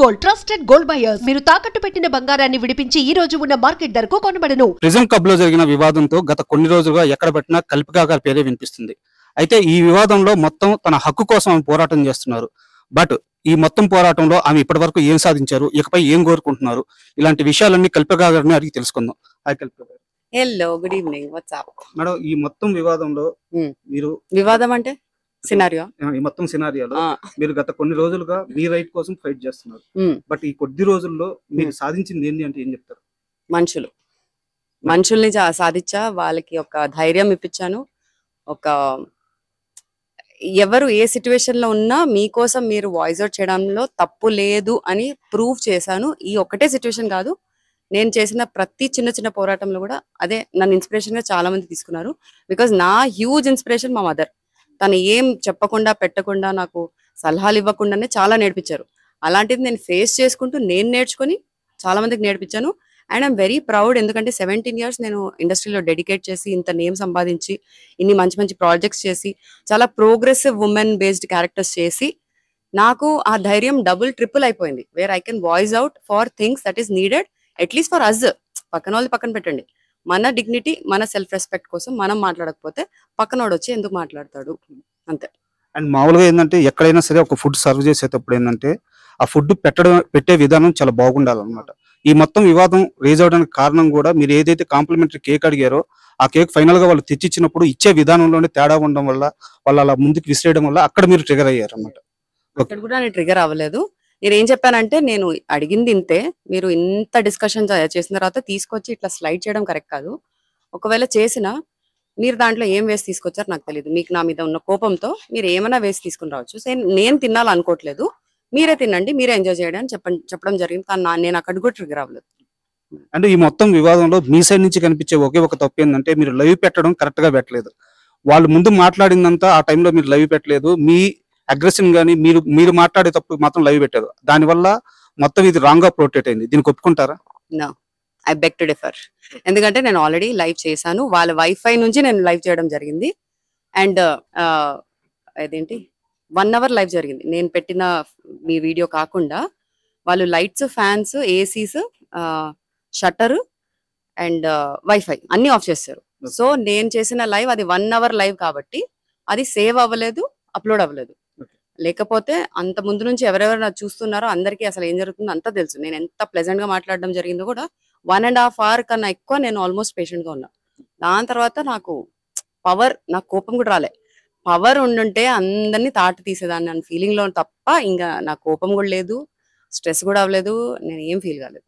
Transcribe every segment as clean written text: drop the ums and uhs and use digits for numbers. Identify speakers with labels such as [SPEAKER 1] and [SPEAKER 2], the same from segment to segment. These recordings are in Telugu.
[SPEAKER 1] గోల్డ్ ట్రస్టెడ్ గోల్డ్ బయర్స్ మీరు తాకట్టు పెట్టిన బంగారాన్ని విడిపించి ఈ రోజు ఉన్న మార్కెట్ ధరకు కొనబడను.
[SPEAKER 2] ప్రిజం క్లబ్ లో జరిగిన వివాదంతో గత కొన్ని రోజులుగా ఎక్కడ పెట్టినా కల్పికా గారి పేరే వినిపిస్తుంది. అయితే ఈ వివాదంలో మొత్తం తన హక్కు కోసం ఆమె పోరాటం చేస్తున్నారు. బట్ ఈ మొత్తం పోరాటంలో ఆమె ఇప్పటివరకు ఏం సాధించారు, ఇకపై ఏం కోరుకుంటున్నారు, ఇలాంటి విషయాలన్నీ కల్పికా గారిని అడిగి తెలుసుకుందాం. హాయ్ కల్పికా గారు.
[SPEAKER 3] Hello, good evening. WhatsApp
[SPEAKER 2] madam, ఈ మొత్తం వివాదంలో మీరు
[SPEAKER 3] వివాదం అంటే సినారియో
[SPEAKER 2] ఈ మొత్తం సినారియాలో మీరు గత కొన్ని రోజులుగా మీ రైట్ కోసం ఫైట్ చేస్తున్నారు. బట్ ఈ కొద్ది రోజుల్లో మీరు సాధించింది ఏంటి అంటే ఏం చెప్తారు?
[SPEAKER 3] మనుషుల్ని సాధించా, వాళ్ళకి ఒక ధైర్యం ఇప్పించాను. ఒక ఎవరు ఏ సిచ్యువేషన్ లో ఉన్నా మీకోసం మీరు వాయిస్ అవుట్ చేయడంలో తప్పు లేదు అని ప్రూవ్ చేశాను. ఈ ఒక్కటే సిచ్యువేషన్ కాదు, నేను చేసిన ప్రతి చిన్న చిన్న పోరాటంలో కూడా అదే నన్ను ఇన్స్పిరేషన్ గా చాలా మంది తీసుకున్నారు. బికాజ్ నా హ్యూజ్ ఇన్స్పిరేషన్ మా మదర్. తను ఏం చెప్పకుండా పెట్టకుండా నాకు సలహాలు ఇవ్వకుండానే చాలా నేర్పించారు. అలాంటిది నేను ఫేస్ చేసుకుంటూ నేను నేర్చుకుని చాలా మందికి నేర్పించాను. అండ్ ఐఎమ్ వెరీ ప్రౌడ్, ఎందుకంటే 17 years నేను ఇండస్ట్రీలో డెడికేట్ చేసి ఇంత నేమ్ సంపాదించి ఇన్ని మంచి మంచి ప్రాజెక్ట్స్ చేసి చాలా ప్రోగ్రెసివ్ ఉమెన్ బేస్డ్ క్యారెక్టర్స్ చేసి నాకు ఆ ధైర్యం డబుల్ ట్రిపుల్ అయిపోయింది. Where I can voice out for things that is needed, at least for us. పక్కన వాళ్ళు పక్కన పెట్టండి, మన డిగ్నిటీ మన సెల్ఫ్ రెస్పెక్ట్ కోసం మనం మాట్లాడకపోతే పక్కనోడు వచ్చి ఎందుకు మాట్లాడతాడు, అంతే.
[SPEAKER 2] అండ్ మామూలుగా ఏంటంటే ఎక్కడైనా సరే ఒక ఫుడ్ సర్వ్ చేసేటప్పుడు ఏంటంటే ఆ ఫుడ్ పెట్టే విధానం చాలా బాగుండాలన్నమాట. ఈ మొత్తం వివాదం రేజ్ అవడానికి కారణం కూడా మీరు ఏదైతే కాంప్లిమెంటరీ కేక్ అడిగారో ఆ కేక్ ఫైనల్ గా వాళ్ళు తెచ్చిచ్చినప్పుడు ఇచ్చే విధానంలోనే తేడా ఉండడం వల్ల వాళ్ళు అలా ముందుకు విసిరేయడం వల్ల అక్కడ మీరు ట్రిగర్ అయ్యారు అన్నమాట.
[SPEAKER 3] అక్కడ కూడా నేను ట్రిగర్ అవ్వలేదు. నేను ఏం చెప్పానంటే, నేను అడిగింది ఇంతే, మీరు ఇంత డిస్కషన్ చేసిన తర్వాత తీసుకొచ్చి ఇట్లా స్లైడ్ చేయడం కరెక్ట్ కాదు. ఒకవేళ చేసినా మీరు దాంట్లో ఏం వేసి తీసుకొచ్చారు నాకు తెలియదు. మీకు నా మీద ఉన్న కోపంతో మీరు ఏమైనా వేసి తీసుకుని రావచ్చు. నేను తినాలనుకోవట్లేదు, మీరే తినండి, మీరే ఎంజాయ్ చేయడం అని చెప్పడం జరిగింది. కానీ నేను అక్కడ కూడా ట్రిగర్ అవ్వలేదు.
[SPEAKER 2] అంటే ఈ మొత్తం వివాదంలో మీ సైడ్ నుంచి కనిపించే ఒకే ఒక తప్పు ఏంటంటే మీరు లైవ్ పెట్టడం కరెక్ట్ గా పెట్టలేదు. వాళ్ళు ముందు మాట్లాడిందంతా ఆ టైంలో మీరు లైవ్ పెట్టలేదు. మీ అగ్రెషన్ గానీ మీరు మాట్లాడేటప్పుడు మాత్రం లైవ్ పెట్టారు. దానివల్ల మొత్తం ఇది రాంగ్ గా ప్రొటెక్ట్ అయింది. దీనికి ఒప్పుకుంటారా?
[SPEAKER 3] No, I beg to differ. ఎందుకంటే నేను ఆల్రెడీ లైవ్ చేశాను. వాళ్ళ వైఫై నుంచి నేను లైవ్ చేయడం జరిగింది. అండ్ అదేంటి 1 hour లైవ్ జరిగింది. నేను పెట్టిన మీ వీడియో కాకుండా వాళ్ళు lights, fans, ACs, shutter and wifi అన్ని ఆఫ్ చేస్తారు. సో నేను చేసిన లైవ్ అది 1 hour లైవ్ కాబట్టి అది సేవ్ అవ్వలేదు, అప్లోడ్ అవ్వలేదు. లేకపోతే అంత ముందు నుంచి ఎవరెవరు నాకు చూస్తున్నారో అందరికీ అసలు ఏం జరుగుతుందో అంతా తెలుసు. నేను ఎంత ప్లెజెంట్ గా మాట్లాడడం జరిగిందో కూడా 1.5 hour కన్నా ఎక్కువ నేను ఆల్మోస్ట్ పేషెంట్ గా ఉన్నా. దాని తర్వాత నాకు కోపం కూడా రాలే. పవర్ ఉండుంటే అందరినీ తాటి తీసేదాన్ని అన్న ఫీలింగ్ లో తప్ప ఇంకా నాకు కోపం కూడా లేదు, స్ట్రెస్ కూడా అవ్వలేదు, నేను ఏం ఫీల్ కాలేదు.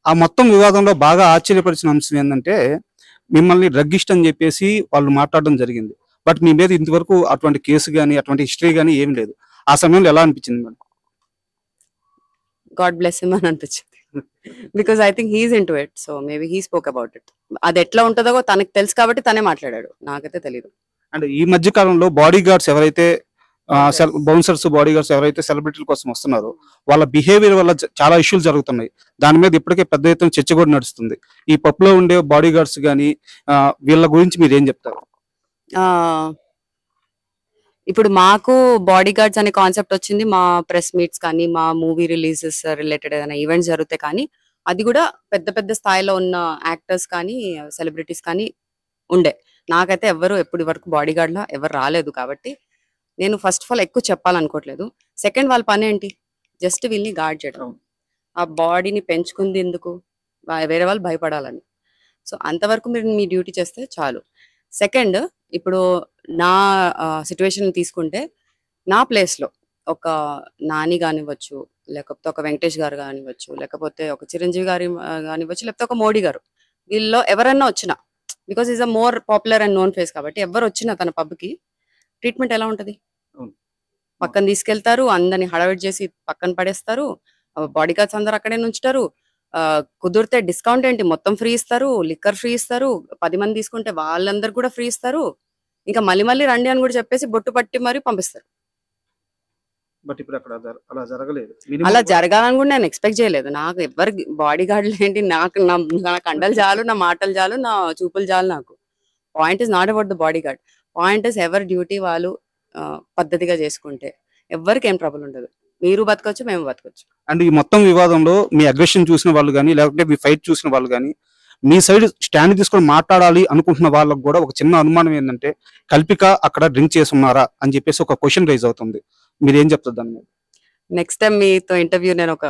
[SPEAKER 2] ఆ మొత్తం వివాదంలో బాగా ఆశ్చర్యపరిచిన అంశం ఏంటంటే మిమ్మల్ని డ్రగ్గిస్ట్ అని చెప్పేసి వాళ్ళు మాట్లాడడం జరిగింది. బట్ మీ మీద ఇంతవరకు అటువంటి కేసు కానీ అటువంటి హిస్టరీ కానీ ఏం లేదు. ఆ సమయంలో ఎలా అనిపించింది మేడం?
[SPEAKER 3] గాడ్ బ్లెస్ హిమ్ అని అనిపించింది. Because I think he's into it, so maybe he spoke about it. అది ఎట్లా ఉంటుందో తనకు తెలుసు కాబట్టి తనే మాట్లాడాడు, నాకైతే తెలియదు.
[SPEAKER 2] అండ్ ఈ మధ్య కాలంలో బాడీ గార్డ్స్ ఎవరైతే బౌన్సర్స్, బాడీ గార్డ్స్ ఎవరైతే సెలబ్రిటీల కోసం వస్తున్నారో వాళ్ళ బిహేవియర్ వల్ల చాలా ఇష్యూలు జరుగుతున్నాయి. దాని మీద ఇప్పటికే పెద్ద ఎత్తున చర్చ కూడా నడుస్తుంది. ఈ పబ్లో ఉండే బాడీ గార్డ్స్ కానీ వీళ్ళ గురించి మీరు ఏం చెప్తారు?
[SPEAKER 3] ఇప్పుడు మాకు బాడీ గార్డ్స్ అనే కాన్సెప్ట్ వచ్చింది మా ప్రెస్ మీట్స్ కానీ మా మూవీ రిలీజెస్ రిలేటెడ్ ఏదైనా ఈవెంట్స్ జరుగుతాయి. కానీ అది కూడా పెద్ద పెద్ద స్థాయిలో ఉన్న యాక్టర్స్ కానీ సెలబ్రిటీస్ కానీ ఉండే. నాకైతే ఎప్పటి వరకు బాడీ గార్డ్ లా ఎవరు రాలేదు. కాబట్టి నేను ఫస్ట్ ఆఫ్ ఆల్ ఎక్కువ చెప్పాలనుకోవట్లేదు. సెకండ్, వాళ్ళ పని ఏంటి? జస్ట్ వీళ్ళని గార్డ్ చేయడం. ఆ బాడీని పెంచుకుంది ఎందుకు? వేరే వాళ్ళు భయపడాలని. సో అంతవరకు మీరు మీ డ్యూటీ చేస్తే చాలు. సెకండ్, ఇప్పుడు నా సిచ్యువేషన్ తీసుకుంటే నా ప్లేస్లో ఒక నాని కానివ్వచ్చు, లేకపోతే ఒక వెంకటేష్ గారు కానివ్వచ్చు, లేకపోతే ఒక చిరంజీవి గారి కానివ్వచ్చు, లేకపోతే ఒక మోడీ గారు, వీళ్ళలో ఎవరన్నా వచ్చినా, because is a more popular and known face కాబట్టి ఎవరు వచ్చినా తన పబ్కి ట్రీట్మెంట్ ఎలా ఉంటుంది? పక్కన తీసుకెళ్తారు, అందరిని హడావిడి చేసి పక్కన పడేస్తారు, బాడీ గార్డ్స్ అందరు అక్కడే ఉంచుతారు. కుదిరితే డిస్కౌంట్ ఏంటి మొత్తం ఫ్రీ ఇస్తారు, లిక్కర్ ఫ్రీ ఇస్తారు, 10 మంది తీసుకుంటే వాళ్ళందరు కూడా ఫ్రీ ఇస్తారు. ఇంకా మళ్ళీ రండి అని కూడా చెప్పేసి బొట్టు పట్టి మరి పంపిస్తారు. అలా జరగాలని కూడా నేను ఎక్స్పెక్ట్ చేయలేదు. నాకు ఎవరు బాడీ గార్డులు ఏంటి, నా కండలు చాలు, నా మాటలు చాలు, నా చూపులు చాలు. నాకు point is not about the body guard. Point is ఎవరి డ్యూటీ వాళ్ళు పద్ధతిగా చేసుకుంటే ఎవరికి ఏం ట్రబుల్ ఉండదు. మీరు బతకొచ్చు, మేము బతకొచ్చు.
[SPEAKER 2] అండ్ ఈ మొత్తం వివాదంలో మీ అగ్రెషన్ చూసిన వాళ్ళు కానీ లేకపోతే మీ ఫైట్ చూసిన వాళ్ళు కానీ మీ సైడ్ స్టాండ్ తీసుకొని మాట్లాడాలి అనుకుంటున్న వాళ్ళకు కూడా ఒక చిన్న అనుమానం ఏంటంటే కల్పిక అక్కడ డ్రింక్ చేసి ఉన్నారా అని చెప్పేసి ఒక క్వశ్చన్ రైజ్ అవుతుంది. మీరు ఏం చెప్తారు దాని మీద?
[SPEAKER 3] నెక్స్ట్ టైం మీతో ఇంటర్వ్యూ నేను ఒక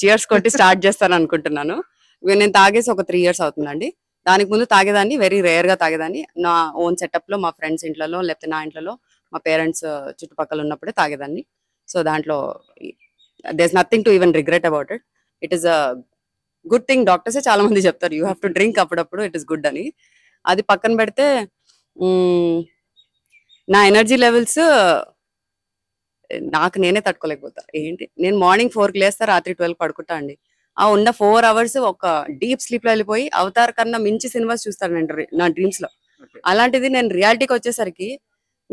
[SPEAKER 3] చియర్స్ కొట్టి స్టార్ట్ చేస్తాను అనుకుంటున్నాను. నేను తాగేసి ఒక 3 years అవుతుందండి. దానికి ముందు తాగేదాన్ని, వెరీ రేర్ గా తాగేదాన్ని. నా ఓన్ సెటప్ లో, మా ఫ్రెండ్స్ ఇంట్లలో, లేకపోతే నా ఇంట్లో, మా పేరెంట్స్ చుట్టుపక్కల ఉన్నప్పుడే తాగేదాన్ని. సో దాంట్లో there nothing to even regret about it. It is a good thing. డాక్టర్సే చాలా మంది చెప్తారు యూ హ్యావ్ టు డ్రింక్ అప్పుడప్పుడు, ఇట్ ఇస్ గుడ్ అని. అది పక్కన పెడితే నా ఎనర్జీ లెవెల్స్ నాకు నేనే తట్టుకోలేకపోతా. ఏంటి, నేను మార్నింగ్ 4కి లేస్తా, రాత్రి 12కి పడుకుంటా అండి. ఆ ఉన్న 4 hours ఒక డీప్ స్లీప్ లో వెళ్ళిపోయి అవతార్ కన్నా మించి సినిమాస్ చూస్తాను నేను నా డ్రీమ్స్ లో. అలాంటిది నేను రియాలిటీకి వచ్చేసరికి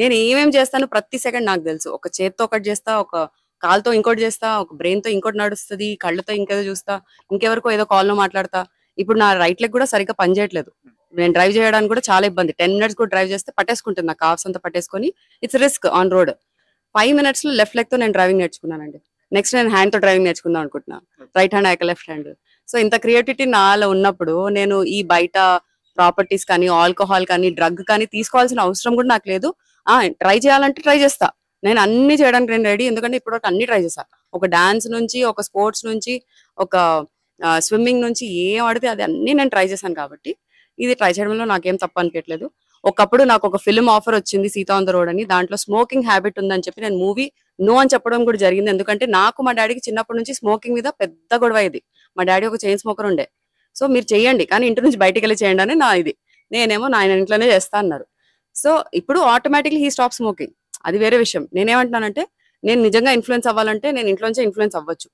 [SPEAKER 3] నేను ఏమేం చేస్తాను ప్రతి సెకండ్ నాకు తెలుసు. ఒక చేత్తో ఒకటి చేస్తా, ఒక కాల్తో ఇంకోటి చేస్తా, ఒక బ్రెయిన్ తో ఇంకోటి నడుస్తుంది, కళ్ళతో ఇంకేదో చూస్తా, ఇంకెవరికో ఏదో కాల్లో మాట్లాడతా. ఇప్పుడు నా రైట్ లెగ్ కూడా సరిగ్గా పనిచేయట్లేదు. నేను డ్రైవ్ చేయడానికి కూడా చాలా ఇబ్బంది. 10 minutes కూడా డ్రైవ్ చేస్తే పట్టేసుకుంటుంది, నా కాఫ్స్ అంతా పట్టేసుకొని. It's risk on road. 5 minutes లో లెఫ్ట్ లెగ్ తో నేను డ్రైవింగ్ నేర్చుకున్నానండి. నెక్స్ట్ నేను హ్యాండ్ తో డ్రైవింగ్ నేర్చుకుందాం అనుకుంటున్నా, రైట్ హ్యాండ్ అయ్యాక లెఫ్ట్ హ్యాండ్. సో ఇంత క్రియేటివిటీ నాలో ఉన్నప్పుడు నేను ఈ బయట ప్రాపర్టీస్ కానీ, ఆల్కహాల్ కానీ, డ్రగ్ కానీ తీసుకోవాల్సిన అవసరం కూడా నాకు లేదు. ట్రై చేయాలంటే ట్రై చేస్తా. నేను అన్ని చేయడానికి నేను రెడీ. ఎందుకంటే ఇప్పుడు అన్ని ట్రై చేస్తా. ఒక డాన్స్ నుంచి, ఒక స్పోర్ట్స్ నుంచి, ఒక స్విమ్మింగ్ నుంచి, ఏం ఆడితే అది అన్ని నేను ట్రై చేశాను. కాబట్టి ఇది ట్రై చేయడంలో నాకేం తప్పు అనిపించట్లేదు. ఒకప్పుడు నాకు ఒక ఫిల్మ్ ఆఫర్ వచ్చింది, సీతా ఆన్ ద రోడ్ అని. దాంట్లో స్మోకింగ్ హ్యాబిట్ ఉందని చెప్పి నేను మూవీ నో అని చెప్పడం కూడా జరిగింది. ఎందుకంటే నాకు మా డాడీకి చిన్నప్పటి నుంచి స్మోకింగ్ మీద పెద్ద గొడవ ఇది. మా డాడీ ఒక చైన్ స్మోకర్ ఉండే. సో మీరు చెయ్యండి కానీ ఇంటి నుంచి బయటికి వెళ్ళి చేయండి అని నా ఇది. నేనేమో నా ఆయన ఇంట్లోనే చేస్తా అన్నారు. సో ఇప్పుడు ఆటోమేటిక్లీ హీ స్టాప్ స్మోకింగ్. అది వేరే విషయం. నేనేమంటున్నానంటే నేను నిజంగా ఇన్ఫ్లుయెన్స్ అవ్వాలంటే నేను ఇంట్లోంచే ఇన్ఫ్లుయెన్స్ అవ్వచ్చు.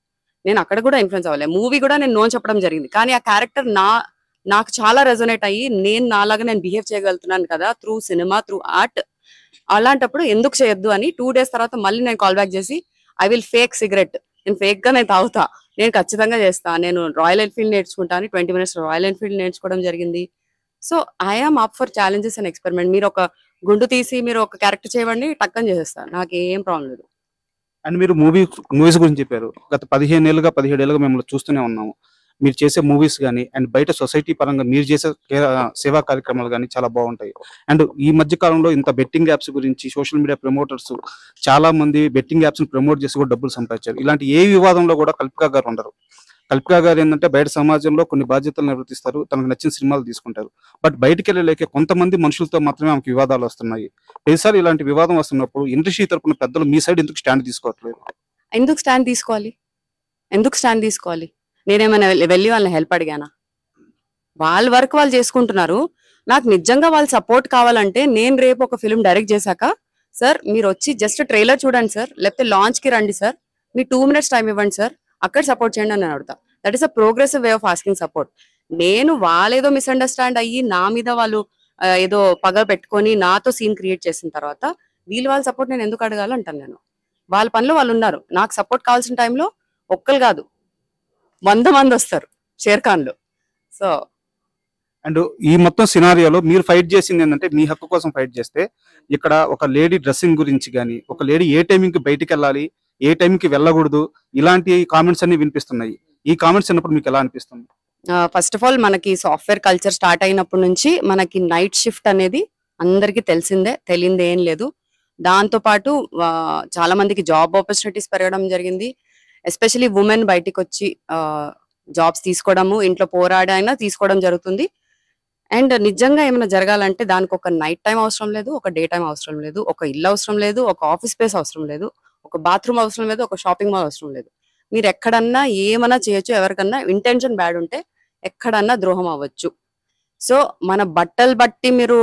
[SPEAKER 3] నేను అక్కడ కూడా ఇన్ఫ్లుయెన్స్ అవ్వాలి. మూవీ కూడా నేను నో చెప్పడం జరిగింది. కానీ ఆ క్యారెక్టర్ నాకు చాలా రెజొనేట్ అయ్యి నేను నాలాగా నేను బిహేవ్ చేయగలుగుతున్నాను కదా త్రూ సినిమా, త్రూ ఆర్ట్. అలాంటప్పుడు ఎందుకు చేయొద్దు అని 2 days తర్వాత మళ్ళీ నేను కాల్ బ్యాక్ చేసి ఐ విల్ ఫేక్ సిగరెట్, నేను ఫేక్ గా నేను తాగుతా, నేను ఖచ్చితంగా చేస్తా, నేను రాయల్ ఎన్ఫీల్డ్ నేర్చుకుంటాను. 20 minutes రాయల్ ఎన్ఫీల్డ్ నేర్చుకోవడం జరిగింది. So I'm up for challenges and experiment. మీరు ఒక గుండు తీసి మీరు ఒక క్యారెక్టర్ చేయండి, టక్కని చేసేస్తా, నాకేం ప్రాబ్లం లేదు.
[SPEAKER 2] అండ్ మీరు మూవీస్ గురించి చెప్పారు. గత 15 ఏళ్ళుగా 17 ఏళ్ళుగా మిమ్మల్ని చూస్తూనే ఉన్నాము. మీరు చేసే మూవీస్ కానీ అండ్ బయట సొసైటీ పరంగా మీరు చేసే సేవా కార్యక్రమాలు కానీ చాలా బాగుంటాయి. అండ్ ఈ మధ్య కాలంలో ఇంత బెట్టింగ్ యాప్స్ గురించి సోషల్ మీడియా ప్రమోటర్స్ చాలా మంది బెట్టింగ్ యాప్స్ ని ప్రమోట్ చేసి కూడా డబ్బులు సంపాదించారు. ఇలాంటి ఏ వివాదంలో కూడా కల్పిక గారు ఉండరు. కల్పిక గారు ఏంటంటే బయట సమాజంలో కొన్ని బాధ్యతలు నిర్వర్తిస్తారు, తనకు నచ్చిన సినిమాలు తీసుకుంటారు. బట్ బయటికి వెళ్ళలేక కొంతమంది మనుషులతో మాత్రమే ఆమెకు వివాదాలు వస్తున్నాయి. ప్రతిసారి ఇలాంటి వివాదం వస్తున్నప్పుడు ఇండస్ట్రీ తరపున పెద్దలు మీ సైడ్ ఎందుకు స్టాండ్ తీసుకోవట్లేదు?
[SPEAKER 3] ఎందుకు స్టాండ్ తీసుకోవాలి? నేనేమైనా వెళ్ళి వాళ్ళని హెల్ప్ అడిగానా? వాళ్ళ వర్క్ వాళ్ళు చేసుకుంటున్నారు. నాకు నిజంగా వాళ్ళ సపోర్ట్ కావాలంటే నేను రేపు ఒక ఫిల్మ్ డైరెక్ట్ చేశాక, సార్ మీరు వచ్చి జస్ట్ ట్రైలర్ చూడండి సార్, లేకపోతే లాంచ్ కి రండి సార్, మీ 2 minutes టైం ఇవ్వండి సార్, అక్కడ సపోర్ట్ చేయండి అని అడుగుతా. That is a progressive way of asking support. నేను వాళ్ళేదో మిస్అండర్స్టాండ్ అయ్యి నా మీద వాళ్ళు ఏదో పగ పెట్టుకొని నాతో సీన్ క్రియేట్ చేసిన తర్వాత వాళ్ళ సపోర్ట్ నేను ఎందుకు అడగాలంటాను. నేను వాళ్ళ పనిలో వాళ్ళు ఉన్నారు. నాకు సపోర్ట్ కావాల్సిన టైంలో ఒక్కరు కాదు 100 మంది వస్తారు షేర్ఖాన్లు. సో
[SPEAKER 2] అండ్ ఈ మొత్తం సినారియోలో మీరు ఫైట్ చేసింది ఏంటంటే మీ హక్కు కోసం ఫైట్ చేస్తే, ఇక్కడ ఒక లేడీ డ్రెస్సింగ్ గురించి కానీ, ఒక లేడీ ఏ టైంకి బయటికి వెళ్ళాలి, ఏ టైంకి వెళ్ళకూడదు, ఇలాంటి కామెంట్స్ అన్ని వినిపిస్తున్నాయి. ఈ కామెంట్స్ అన్నప్పుడు మీకు ఎలా అనిపిస్తుంది?
[SPEAKER 3] ఫస్ట్ ఆఫ్ ఆల్ మనకి సాఫ్ట్వేర్ కల్చర్ స్టార్ట్ అయినప్పటి నుంచి మనకి నైట్ షిఫ్ట్ అనేది అందరికి తెలిసిందే, తెలియంది ఏం లేదు. దాంతో పాటు చాలా మందికి జాబ్ ఆపర్చునిటీస్ పెరగడం జరిగింది. ఎస్పెషలీ ఉమెన్ బయటికి వచ్చి జాబ్స్ తీసుకోవడము, ఇంట్లో పోరాడైనా తీసుకోవడం జరుగుతుంది. అండ్ నిజంగా ఏమైనా జరగాలంటే దానికి ఒక నైట్ టైం అవసరం లేదు, ఒక డే టైం అవసరం లేదు, ఒక ఇల్లు అవసరం లేదు, ఒక ఆఫీస్ స్పేస్ అవసరం లేదు, ఒక బాత్రూమ్ అవసరం లేదు, ఒక షాపింగ్ మాల్ అవసరం లేదు. మీరు ఎక్కడన్నా ఏమన్నా చేయొచ్చు. ఎవరికన్నా ఇంటెన్షన్ బ్యాడ్ ఉంటే ఎక్కడన్నా ద్రోహం అవ్వచ్చు. సో మన బట్టలు బట్టి మీరు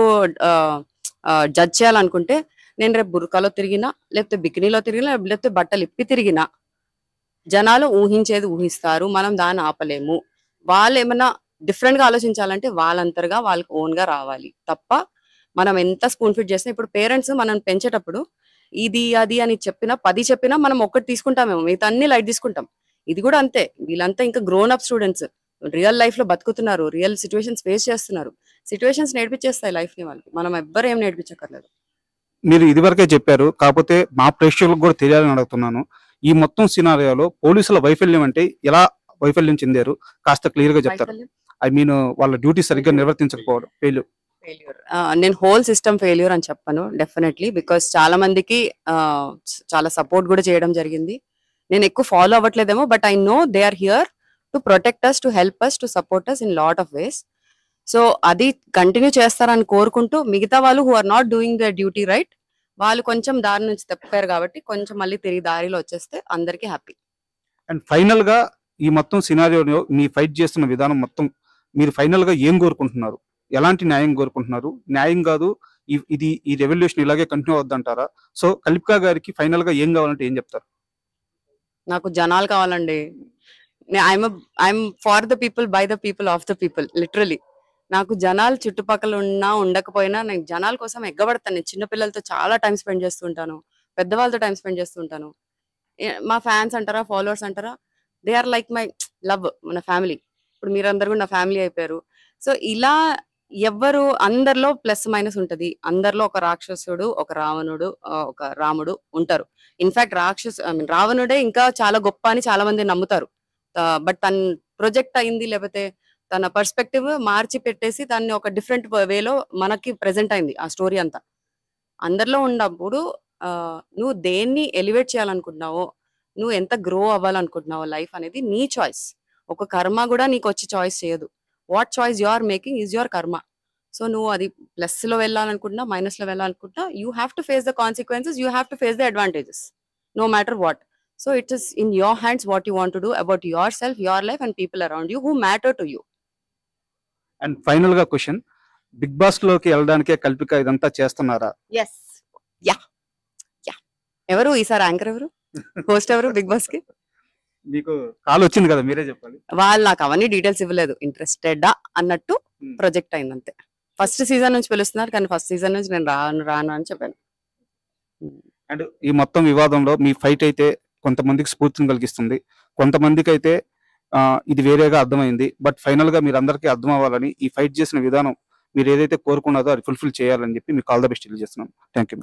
[SPEAKER 3] జడ్జ్ చేయాలనుకుంటే, నేను రేపు బుర్కాలో తిరిగినా, లేకపోతే బికినీలో తిరిగినా, లేకపోతే బట్టలు ఇప్పి తిరిగినా జనాలు ఊహించేది ఊహిస్తారు. మనం దాన్ని ఆపలేము. వాళ్ళు ఏమన్నా డిఫరెంట్ గా ఆలోచించాలంటే వాళ్ళంతగా వాళ్ళకి ఓన్ గా రావాలి తప్ప మనం ఎంత స్పూన్ ఫిట్ చేసినా. ఇప్పుడు పేరెంట్స్ మనం పెంచేటప్పుడు ఇది అది అని చెప్పినా 10 చెప్పినా మనం ఒక్కటి తీసుకుంటామేమో, మిగతా అన్ని లైట్ తీసుకుంటాం. ఇది కూడా అంతే. వీళ్ళంతా ఇంకా grown up students, real life లో బతుకుతున్నారు, రియల్ సిచ్యువేషన్స్ ఫేస్ చేస్తున్నారు. సిచ్యువేషన్స్ నేర్పించేస్తాయి లైఫ్ ని వాళ్ళకి, మనం ఎవ్వరు ఏం నేర్పించక్కర్లేదు.
[SPEAKER 2] మీరు ఇదివరకే చెప్పారు, కాకపోతే మా ప్రేక్షకులకు కూడా తెలియాలని అడుగుతున్నాను. ఈ మొత్తం సినారియోలో పోలీసుల వైఫల్యం అంటే ఎలా వైఫల్యం చెందారు కాస్త క్లియర్ గా చెప్తారు. ఐ మీన్ వాళ్ళ డ్యూటీ సరిగ్గా నిర్వర్తించకపోవడం ఫెయిల్యూర్.
[SPEAKER 3] నేను హోల్ సిస్టమ్ ఫెయిల్యూర్ అని చెప్పను డెఫినెట్లీ, బికాస్ చాలా మందికి చాలా సపోర్ట్ కూడా చేయడం జరిగింది. నేను ఎక్కువ ఫాలో అవ్వట్లేదేమో, but I know they are here to protect us, to help us, to support us in lot of ways. So అది కంటిన్యూ చేస్తారని కోరుకుంటూ, మిగతా వాళ్ళు who are not doing the duty right, వాళ్ళు కొంచెం దారి నుంచి తప్పారు కాబట్టి కొంచెం మళ్ళీ తిరిగి దారిలో వచ్చేస్తే అందరికీ హ్యాపీ.
[SPEAKER 2] అండ్ ఫైనల్ గా ఈ మొత్తం సినారియోలో మీ ఫైట్ చేస్తున్న విధానం మొత్తం మీరు ఫైనల్ గా ఏం కోరుకుంటున్నారు? ఎలాంటి న్యాయం కోరుకుంటున్నారు? న్యాయం కాదు ఈ రెవల్యూషన్ ఇలాగే కంటిన్యూ అవుద్దంటారా? సో కల్పికా గారికి ఫైనల్ గా ఏం కావాలంటే ఏం చెప్తారు?
[SPEAKER 3] నాకు జనాలు కావాలండి. I'm for the people, by the people, of the people, literally. నాకు జనాలు చుట్టుపక్కల ఉన్నా ఉండకపోయినా నేను జనాల కోసం ఎగ్గబడతాను. నేను చిన్నపిల్లలతో చాలా టైం స్పెండ్ చేస్తుంటాను, పెద్దవాళ్ళతో టైం స్పెండ్ చేస్తుంటాను. మా ఫ్యాన్స్ అంటారా, ఫాలోవర్స్ అంటారా, they are like my love, మన ఫ్యామిలీ. ఇప్పుడు మీరందరూ కూడా నా ఫ్యామిలీ అయిపోయారు. సో ఇలా ఎవ్వరు, అందరిలో ప్లస్ మైనస్ ఉంటది. అందరిలో ఒక రాక్షసుడు, ఒక రావణుడు, ఒక రాముడు ఉంటారు. ఇన్ఫాక్ట్ రావణుడే ఇంకా చాలా గొప్ప అని చాలా మంది నమ్ముతారు. బట్ తన ప్రొజెక్ట్ అయింది, లేకపోతే తన పర్స్పెక్టివ్ మార్చి పెట్టేసి దాన్ని ఒక డిఫరెంట్ వేలో మనకి ప్రెజెంట్ అయింది ఆ స్టోరీ అంతా. అందరిలో ఉన్నప్పుడు నువ్వు దేన్ని ఎలివేట్ చేయాలనుకుంటున్నావో, నువ్వు ఎంత గ్రో అవ్వాలనుకుంటున్నావో లైఫ్ అనేది నీ చాయిస్. ఒక కర్మ కూడా నీకు వచ్చి చాయిస్ చేయదు. What choice you are making is your karma. So నువ్వు అది ప్లస్ లో వెళ్ళాలనుకుంటున్నా, మైనస్ లో వెళ్ళాలనుకుంటున్నా, you have to face the consequences, you have to face the advantages, no matter what. So it is in your hands what you want to do about yourself, your life and people around you who matter to you.
[SPEAKER 2] And final గా క్వశ్చన్, బిగ్ బాస్ లోకి వెళ్ళడానికే కల్పిక ఇదంతా చేస్తున్నారా?
[SPEAKER 3] Yes. Yeah. ఎవరు ఈసారి యాంకర్, ఎవరు హోస్ట్, ఎవరు బిగ్ బాస్ కి?
[SPEAKER 2] మీకు కాల్ వచ్చింది కదా, మీరే చెప్పాలి.
[SPEAKER 3] వాళ్ళు నాకు అవన్నీ డీటెయిల్స్ ఇవ్వలేదు. ఇంట్రెస్టెడా అన్నట్టు ప్రొజెక్ట్ అయింది అంతే. ఫస్ట్ సీజన్ నుంచి పిలుస్తున్నారు, కానీ ఫస్ట్ సీజన్ నుంచి నేను రాను అని చెప్పాను.
[SPEAKER 2] అండ్ ఈ మొత్తం వివాదంలో మీ ఫైట్ అయితే కొంతమందికి స్ఫూర్తిని కలిగిస్తుంది, కొంతమందికి అయితే ఇది వేరేగా అర్థమైంది. బట్ ఫైనల్ గా మీరు అందరికీ అర్థం అవ్వాలని ఈ ఫైట్ చేసిన విధానం మీరు ఏదైతే కోరుకున్నారో అది ఫుల్ఫిల్ చేయాలని చెప్పి మీకు ఆల్ ద బెస్ట్ తెలియజేస్తున్నాను. Thank you.